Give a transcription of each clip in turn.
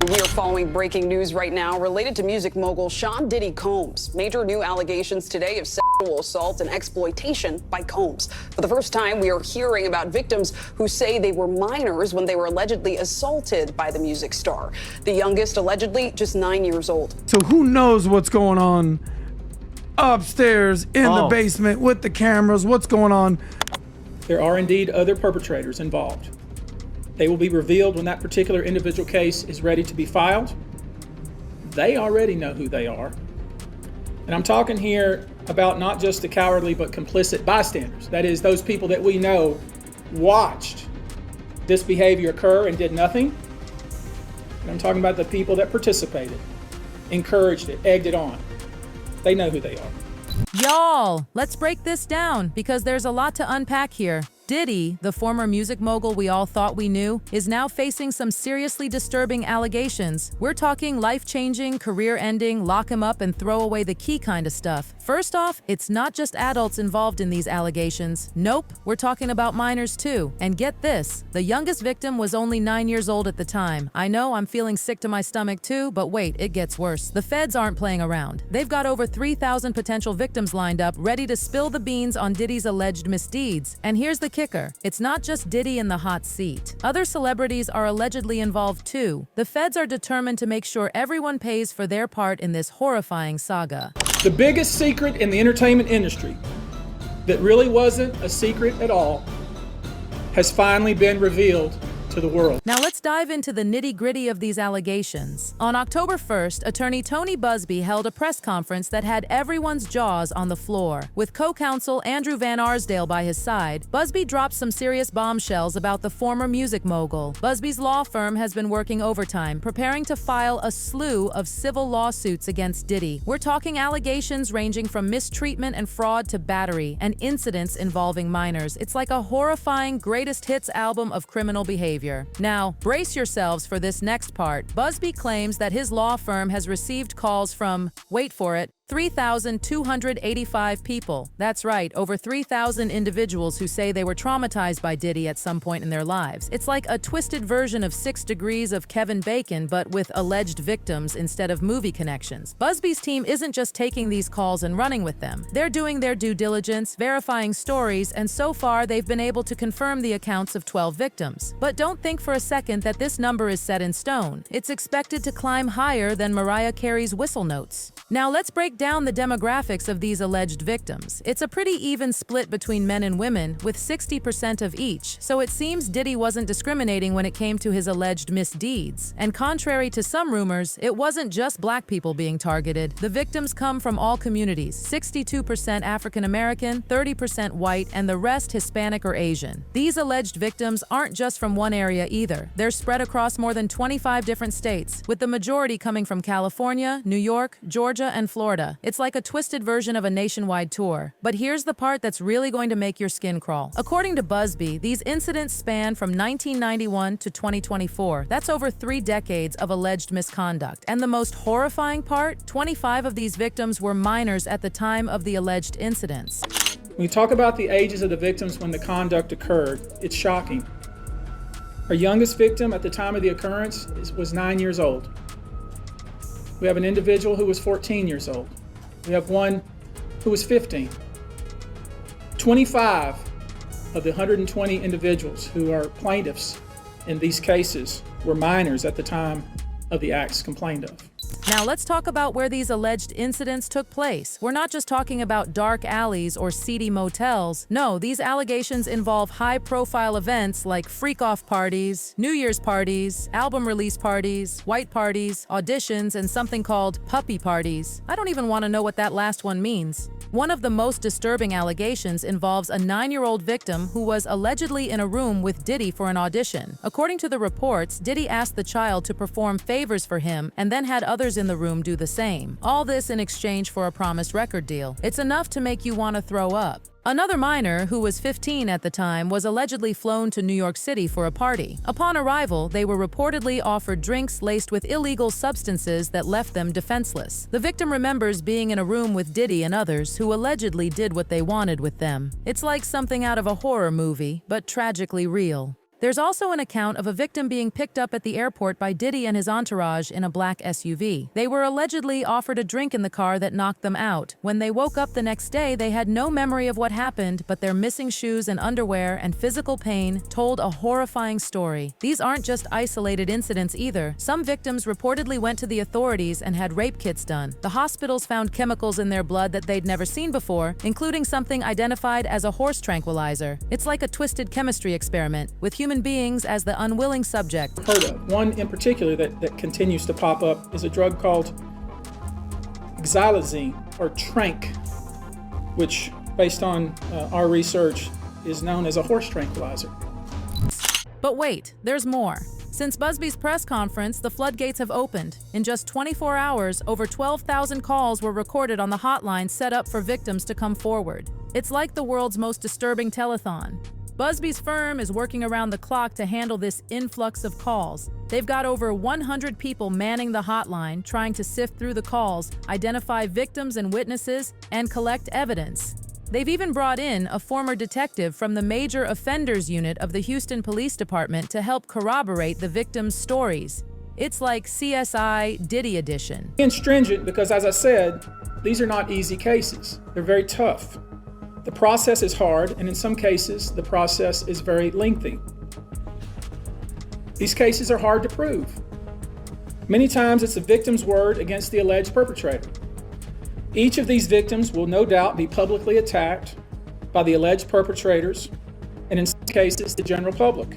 We are following breaking news right now related to music mogul Sean Diddy Combs. Major new allegations today of sexual assault and exploitation by Combs. For the first time, we are hearing about victims who say they were minors when they were allegedly assaulted by the music star. The youngest allegedly just 9 years old. So who knows what's going on upstairs in the basement with the cameras? What's going on? There are indeed other perpetrators involved. They will be revealed when that particular individual case is ready to be filed. They already know who they are. And I'm talking here about not just the cowardly but complicit bystanders. That is, those people that we know watched this behavior occur and did nothing. And I'm talking about the people that participated, encouraged it, egged it on. They know who they are. Y'all, let's break this down because there's a lot to unpack here. Diddy, the former music mogul we all thought we knew, is now facing some seriously disturbing allegations. We're talking life-changing, career-ending, lock him up and throw away the key kind of stuff. First off, it's not just adults involved in these allegations. Nope, we're talking about minors too. And get this, the youngest victim was only 9 years old at the time. I know I'm feeling sick to my stomach too, but wait, it gets worse. The feds aren't playing around. They've got over 3,000 potential victims lined up, ready to spill the beans on Diddy's alleged misdeeds. And here's the kicker. It's not just Diddy in the hot seat. Other celebrities are allegedly involved too. The feds are determined to make sure everyone pays for their part in this horrifying saga. The biggest secret in the entertainment industry that really wasn't a secret at all has finally been revealed to the world. Now let's dive into the nitty-gritty of these allegations. On October 1st, attorney Tony Busby held a press conference that had everyone's jaws on the floor. With co-counsel Andrew Van Arsdale by his side, Busby dropped some serious bombshells about the former music mogul. Busby's law firm has been working overtime, preparing to file a slew of civil lawsuits against Diddy. We're talking allegations ranging from mistreatment and fraud to battery, and incidents involving minors. It's like a horrifying greatest hits album of criminal behavior. Now, brace yourselves for this next part. Busby claims that his law firm has received calls from, wait for it, 3,285 people. That's right, over 3,000 individuals who say they were traumatized by Diddy at some point in their lives. It's like a twisted version of 6 Degrees of Kevin Bacon, but with alleged victims instead of movie connections. Busby's team isn't just taking these calls and running with them. They're doing their due diligence, verifying stories, and so far they've been able to confirm the accounts of 12 victims. But don't think for a second that this number is set in stone. It's expected to climb higher than Mariah Carey's whistle notes. Now let's break down the demographics of these alleged victims. It's a pretty even split between men and women, with 60% of each, so it seems Diddy wasn't discriminating when it came to his alleged misdeeds. And contrary to some rumors, it wasn't just black people being targeted. The victims come from all communities, 62% African American, 30% white, and the rest Hispanic or Asian. These alleged victims aren't just from one area either. They're spread across more than 25 different states, with the majority coming from California, New York, Georgia, and Florida. It's like a twisted version of a nationwide tour. But here's the part that's really going to make your skin crawl. According to Busby, these incidents span from 1991 to 2024. That's over 3 decades of alleged misconduct. And the most horrifying part, 25 of these victims were minors at the time of the alleged incidents. When you talk about the ages of the victims when the conduct occurred, it's shocking. Our youngest victim at the time of the occurrence was 9 years old. We have an individual who was 14 years old. We have one who was 15. 25 of the 120 individuals who are plaintiffs in these cases were minors at the time of the acts complained of. Now let's talk about where these alleged incidents took place. We're not just talking about dark alleys or seedy motels. No, these allegations involve high-profile events like freak-off parties, New Year's parties, album release parties, white parties, auditions, and something called puppy parties. I don't even want to know what that last one means. One of the most disturbing allegations involves a 9-year-old victim who was allegedly in a room with Diddy for an audition. According to the reports, Diddy asked the child to perform favors for him and then had others in the room do the same. All this in exchange for a promised record deal. It's enough to make you want to throw up. Another minor, who was 15 at the time, was allegedly flown to New York City for a party. Upon arrival, they were reportedly offered drinks laced with illegal substances that left them defenseless. The victim remembers being in a room with Diddy and others who allegedly did what they wanted with them. It's like something out of a horror movie, but tragically real. There's also an account of a victim being picked up at the airport by Diddy and his entourage in a black SUV. They were allegedly offered a drink in the car that knocked them out. When they woke up the next day, they had no memory of what happened, but their missing shoes and underwear and physical pain told a horrifying story. These aren't just isolated incidents either. Some victims reportedly went to the authorities and had rape kits done. The hospitals found chemicals in their blood that they'd never seen before, including something identified as a horse tranquilizer. It's like a twisted chemistry experiment, with human beings as the unwilling subject. Heard of. One in particular that continues to pop up is a drug called xylazine, or trank, which, based on our research, is known as a horse tranquilizer. But wait, there's more. Since Busby's press conference, the floodgates have opened. In just 24 hours, over 12,000 calls were recorded on the hotline set up for victims to come forward. It's like the world's most disturbing telethon. Busby's firm is working around the clock to handle this influx of calls. They've got over 100 people manning the hotline, trying to sift through the calls, identify victims and witnesses, and collect evidence. They've even brought in a former detective from the Major Offenders Unit of the Houston Police Department to help corroborate the victims' stories. It's like CSI Diddy edition. And stringent because, as I said, these are not easy cases. They're very tough. The process is hard, and in some cases, the process is very lengthy. These cases are hard to prove. Many times, it's the victim's word against the alleged perpetrator. Each of these victims will no doubt be publicly attacked by the alleged perpetrators, and in some cases, the general public.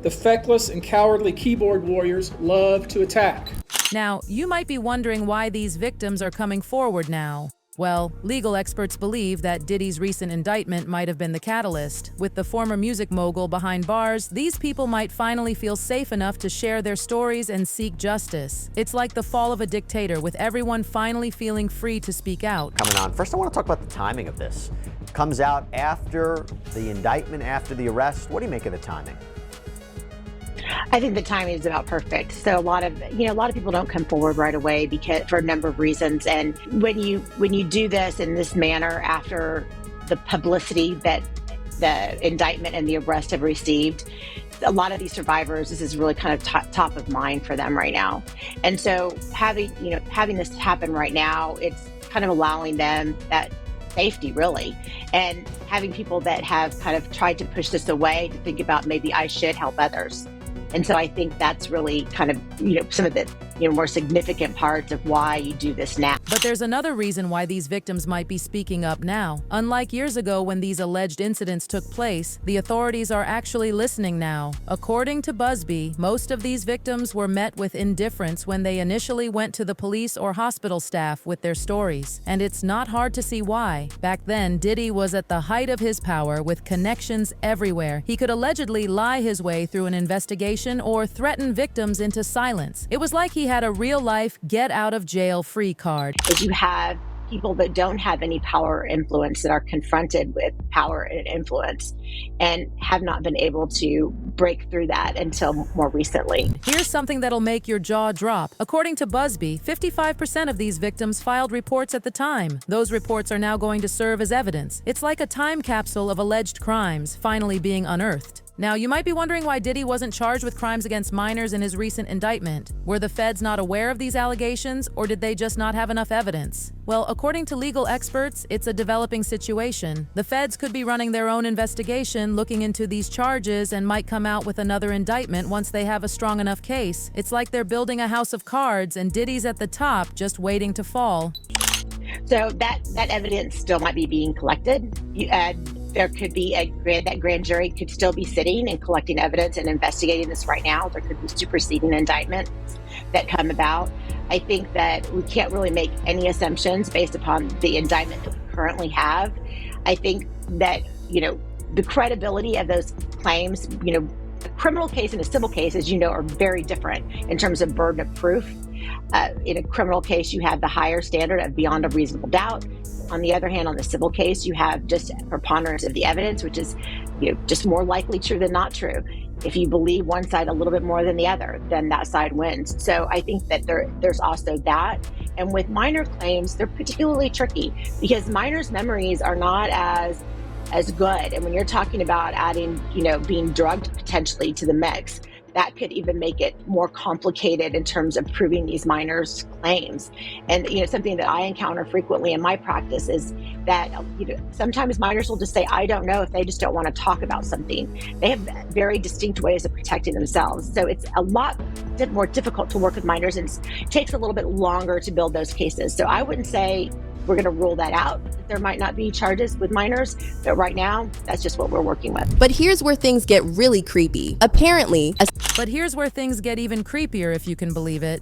The feckless and cowardly keyboard warriors love to attack. Now, you might be wondering why these victims are coming forward now. Well, legal experts believe that Diddy's recent indictment might have been the catalyst. With the former music mogul behind bars, these people might finally feel safe enough to share their stories and seek justice. It's like the fall of a dictator, with everyone finally feeling free to speak out. Coming on, first I want to talk about the timing of this. Comes out after the indictment, after the arrest. What do you make of the timing? I think the timing is about perfect. So a lot of people don't come forward right away because for a number of reasons. And when you do this in this manner after the publicity that the indictment and the arrest have received, a lot of these survivors, this is really kind of top of mind for them right now. And so having this happen right now, it's kind of allowing them that safety, really, and having people that have kind of tried to push this away to think about maybe I should help others. And so I think that's really kind of, some of the, more significant parts of why you do this now. But there's another reason why these victims might be speaking up now. Unlike years ago when these alleged incidents took place, the authorities are actually listening now. According to Busby, most of these victims were met with indifference when they initially went to the police or hospital staff with their stories. And it's not hard to see why. Back then, Diddy was at the height of his power with connections everywhere. He could allegedly lie his way through an investigation or threaten victims into silence. It was like he had a real-life get-out-of-jail-free card. But you have people that don't have any power or influence that are confronted with power and influence and have not been able to break through that until more recently. Here's something that'll make your jaw drop. According to Busby, 55% of these victims filed reports at the time. Those reports are now going to serve as evidence. It's like a time capsule of alleged crimes finally being unearthed. Now, you might be wondering why Diddy wasn't charged with crimes against minors in his recent indictment. Were the feds not aware of these allegations, or did they just not have enough evidence? Well, according to legal experts, it's a developing situation. The feds could be running their own investigation, looking into these charges, and might come out with another indictment once they have a strong enough case. It's like they're building a house of cards, and Diddy's at the top, just waiting to fall. So that evidence still might be being collected. There could be that grand jury could still be sitting and collecting evidence and investigating this right now. There could be superseding indictments that come about. I think that we can't really make any assumptions based upon the indictment that we currently have. I think that, the credibility of those claims, a criminal case and a civil case, as you know, are very different in terms of burden of proof. In a criminal case, you have the higher standard of beyond a reasonable doubt. On the other hand, on the civil case, you have just preponderance of the evidence, which is just more likely true than not true. If you believe one side a little bit more than the other, then that side wins. So I think that there's also that. And with minor claims, they're particularly tricky because minors' memories are not as as good. And when you're talking about adding, being drugged potentially to the mix, that could even make it more complicated in terms of proving these minors' claims. And something that I encounter frequently in my practice is that sometimes minors will just say, I don't know, if they just don't want to talk about something. They have very distinct ways of protecting themselves. So it's a lot more difficult to work with minors, and it takes a little bit longer to build those cases. So I wouldn't say we're going to rule that out. There might not be charges with minors, but right now, that's just what we're working with. But here's where things get really creepy. Apparently, But here's where things get even creepier, if you can believe it.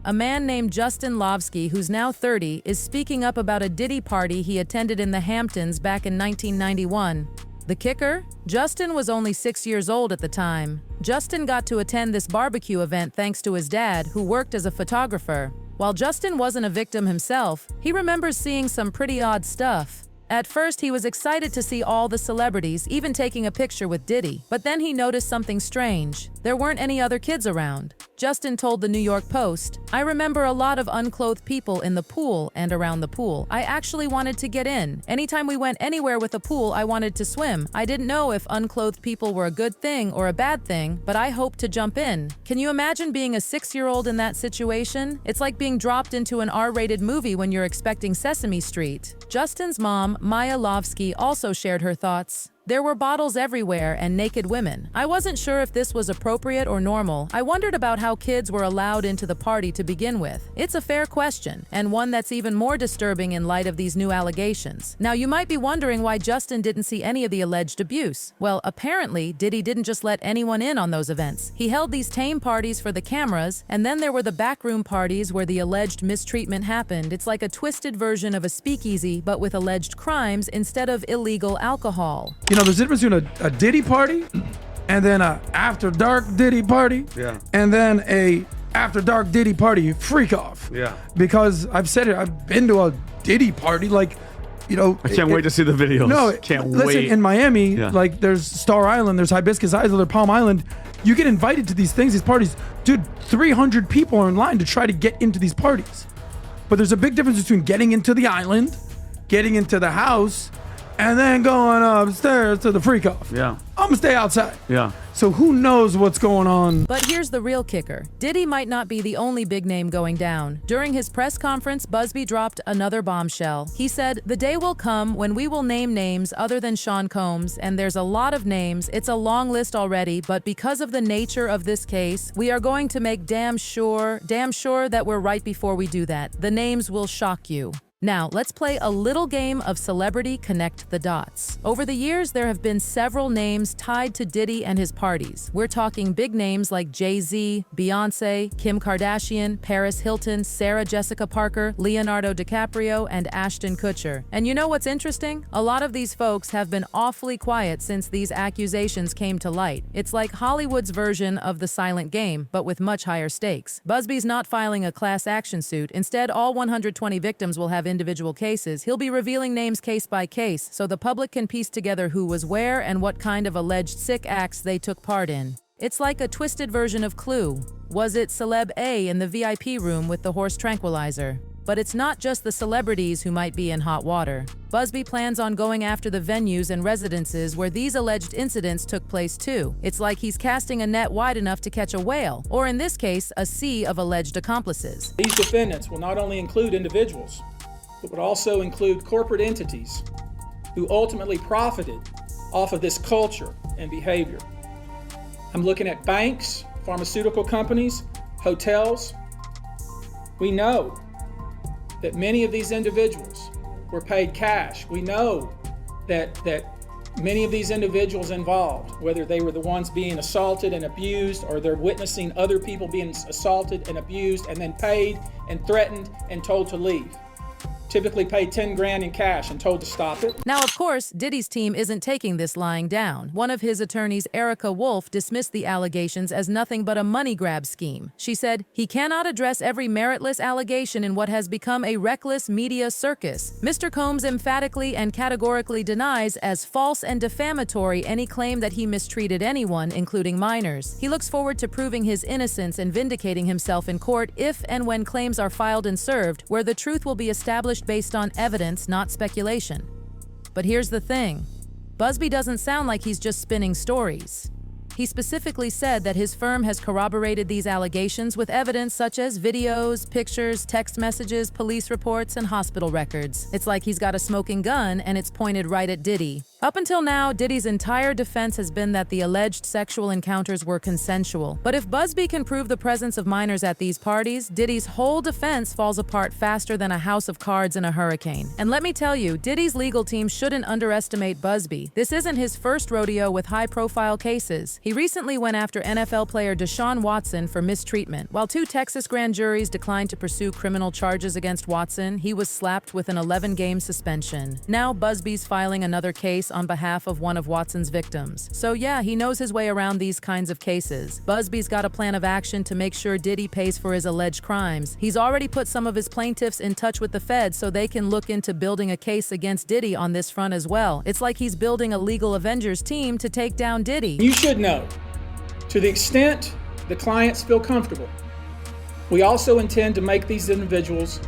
A man named Justin Lovsky, who's now 30, is speaking up about a Diddy party he attended in the Hamptons back in 1991. The kicker? Justin was only 6 years old at the time. Justin got to attend this barbecue event thanks to his dad, who worked as a photographer. While Justin wasn't a victim himself, he remembers seeing some pretty odd stuff. At first, he was excited to see all the celebrities, even taking a picture with Diddy. But then he noticed something strange. There weren't any other kids around. Justin told the New York Post, "I remember a lot of unclothed people in the pool and around the pool. I actually wanted to get in. Anytime we went anywhere with a pool, I wanted to swim. I didn't know if unclothed people were a good thing or a bad thing, but I hoped to jump in." Can you imagine being a 6-year-old in that situation? It's like being dropped into an R-rated movie when you're expecting Sesame Street. Justin's mom, Y0UNGEST, also shared her thoughts. There were bottles everywhere and naked women. I wasn't sure if this was appropriate or normal. I wondered about how kids were allowed into the party to begin with. It's a fair question, and one that's even more disturbing in light of these new allegations. Now, you might be wondering why Justin didn't see any of the alleged abuse. Well, apparently, Diddy didn't just let anyone in on those events. He held these tame parties for the cameras, and then there were the backroom parties where the alleged mistreatment happened. It's like a twisted version of a speakeasy, but with alleged crimes instead of illegal alcohol. There's a difference between a Diddy party and then a after dark Diddy party, and then a after dark Diddy party freak off. Yeah. Because I've said it, I've been to a Diddy party, I can't wait to see the videos. No, can't listen, wait. in Miami, there's Star Island, there's Hibiscus Island, there's Palm Island. You get invited to these things, these parties. Dude, 300 people are in line to try to get into these parties. But there's a big difference between getting into the island, getting into the house, and then going upstairs to the freak off. Yeah. I'm gonna stay outside. Yeah. So who knows what's going on? But here's the real kicker. Diddy might not be the only big name going down. During his press conference, Busby dropped another bombshell. He said, "The day will come when we will name names other than Sean Combs, and there's a lot of names. It's a long list already, but because of the nature of this case, we are going to make damn sure that we're right before we do that. The names will shock you." Now, let's play a little game of Celebrity Connect the Dots. Over the years, there have been several names tied to Diddy and his parties. We're talking big names like Jay-Z, Beyonce, Kim Kardashian, Paris Hilton, Sarah Jessica Parker, Leonardo DiCaprio, and Ashton Kutcher. And you know what's interesting? A lot of these folks have been awfully quiet since these accusations came to light. It's like Hollywood's version of the silent game, but with much higher stakes. Busby's not filing a class action suit. Instead, all 120 victims will have individual cases. He'll be revealing names case by case, so the public can piece together who was where and what kind of alleged sick acts they took part in. It's like a twisted version of Clue. Was it Celeb A in the VIP room with the horse tranquilizer? But it's not just the celebrities who might be in hot water. Busby plans on going after the venues and residences where these alleged incidents took place too. It's like he's casting a net wide enough to catch a whale, or in this case, a sea of alleged accomplices. These defendants will not only include individuals, but would also include corporate entities who ultimately profited off of this culture and behavior. I'm looking at banks, pharmaceutical companies, hotels. We know that many of these individuals were paid cash. We know that many of these individuals involved, whether they were the ones being assaulted and abused, or they're witnessing other people being assaulted and abused and then paid and threatened and told to leave. Typically paid 10 grand in cash and told to stop it. Now, of course, Diddy's team isn't taking this lying down. One of his attorneys, Erica Wolf, dismissed the allegations as nothing but a money grab scheme. She said, "He cannot address every meritless allegation in what has become a reckless media circus." Mr. Combs emphatically and categorically denies as false and defamatory any claim that he mistreated anyone, including minors. He looks forward to proving his innocence and vindicating himself in court if and when claims are filed and served, where the truth will be established based on evidence, not speculation. But here's the thing. Busby doesn't sound like he's just spinning stories. He specifically said that his firm has corroborated these allegations with evidence such as videos, pictures, text messages, police reports, and hospital records. It's like he's got a smoking gun and it's pointed right at Diddy. Up until now, Diddy's entire defense has been that the alleged sexual encounters were consensual. But if Busby can prove the presence of minors at these parties, Diddy's whole defense falls apart faster than a house of cards in a hurricane. And let me tell you, Diddy's legal team shouldn't underestimate Busby. This isn't his first rodeo with high-profile cases. He recently went after NFL player Deshaun Watson for mistreatment. While 2 Texas grand juries declined to pursue criminal charges against Watson, he was slapped with an 11-game suspension. Now Busby's filing another case on behalf of one of Watson's victims. So yeah, he knows his way around these kinds of cases. Busby's got a plan of action to make sure Diddy pays for his alleged crimes. He's already put some of his plaintiffs in touch with the feds so they can look into building a case against Diddy on this front as well. It's like he's building a legal Avengers team to take down Diddy. You should know, to the extent the clients feel comfortable, we also intend to make these individuals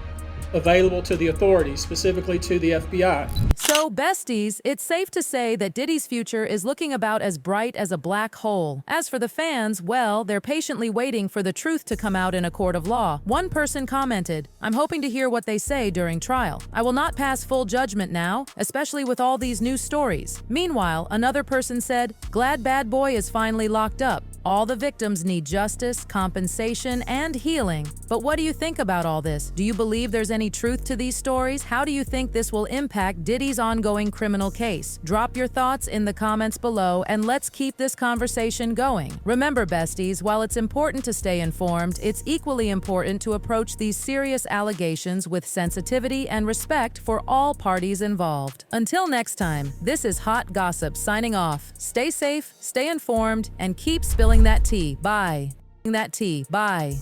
available to the authorities, specifically to the FBI. So, besties, it's safe to say that Diddy's future is looking about as bright as a black hole. As for the fans, well, they're patiently waiting for the truth to come out in a court of law. One person commented, "I'm hoping to hear what they say during trial. I will not pass full judgment now, especially with all these new stories." Meanwhile, another person said, "Glad Bad Boy is finally locked up. All the victims need justice, compensation, and healing." But what do you think about all this? Do you believe there's any truth to these stories? How do you think this will impact Diddy's ongoing criminal case? Drop your thoughts in the comments below and let's keep this conversation going. Remember, besties, while it's important to stay informed, it's equally important to approach these serious allegations with sensitivity and respect for all parties involved. Until next time, this is Hot Gossip signing off. Stay safe, stay informed, and keep spilling that tea. Bye. That tea. Bye.